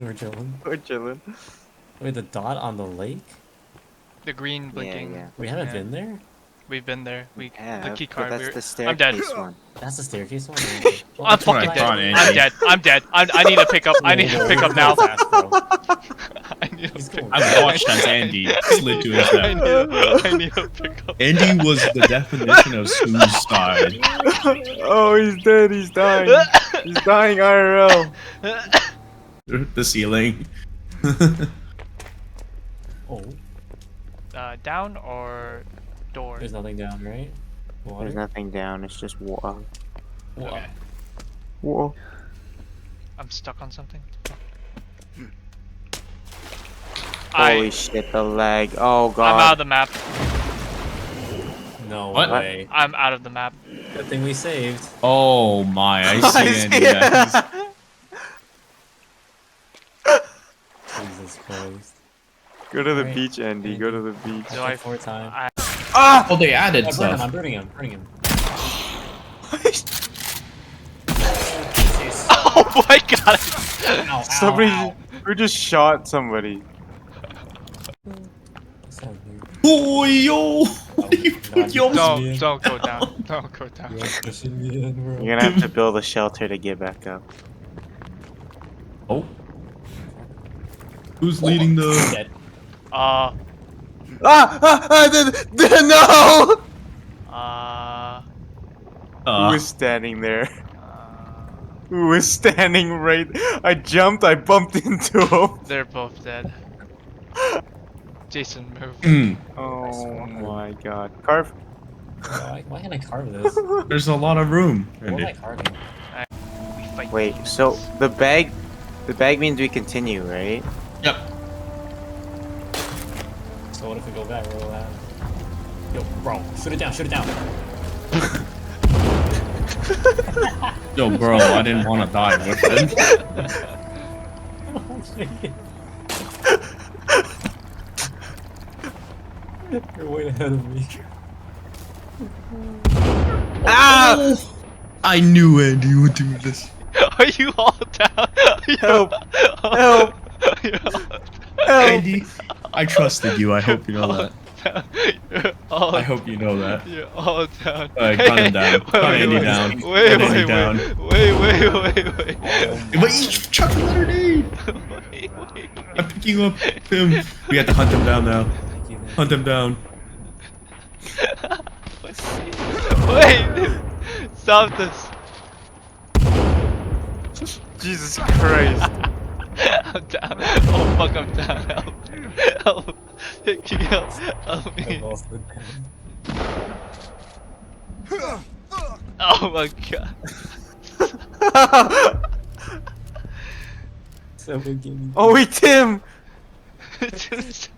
We're chilling. We're chilling. Wait, the dot on the lake? The green blinking. Yeah. We haven't been there? We've been there. The key But card. that's the I'm dead. staircase one. That's the staircase one? Well, I'm that's what fucking I dead. thought, I'm dead. I'm dead. I need to pick up. I need to Whoa, pick up whoa, now. fast, bro. I need to He's pick going I watched as Andy slid to his I death. need to pick up. Andy was the definition of suicide. Oh, he's dead. He's dying. He's dying IRL. The ceiling. Oh, Down or door? there's nothing down, right? Water? There's nothing down. It's just water. Whoa. Okay. Whoa. I'm stuck on something. Holy shit, the lag. Oh god. I'm out of the map. No What? way. I'm out of the map. Good thing we saved. Oh my, I see Andy. Yeah. Jesus Christ. Go to the Alright. beach, Andy. Go to the beach. Do I- 4 times. Ah! Oh, they added I'm burning him, stuff. I'm burning him, burning him. Oh my god! Ow, Somebody. ow, ow. Who just shot somebody? That's not weird. Oh, yo! God, You almost- Don't go down. Don't go down. You're pushing me in, bro. You're gonna have to build a shelter to get back up. Oh. Who's leading the... Dead. No! Who was standing there? Who was standing right? I jumped, I bumped into him. They're both dead. Jason, move. Oh my god. Carve. Why can't I carve this? There's a lot of room, What am I Andy. carving? We fight. Wait, so the bag means we continue, right? Yep. So what if we go back? What will happen? Yo, bro, shoot it down, shoot it down. Yo, bro, I didn't want to die with it. You're way ahead of me. Ah! I knew Andy would do this. Are you all down? Help! Help! Andy, I trusted you. I hope you know that. You're all I hope you know that. You're all down. Alright, gun him down. Gun Andy down. Wait, Gun Andy wait, down. wait. But you chuck a grenade! Wait. I'm picking up him. We have to hunt him down now. Hunt him down. Wait! Stop this. Jesus Christ. I'm down. Oh fuck, I'm down. Help. Help me. Oh my god. Someone give me Oh wait, Tim! Tim's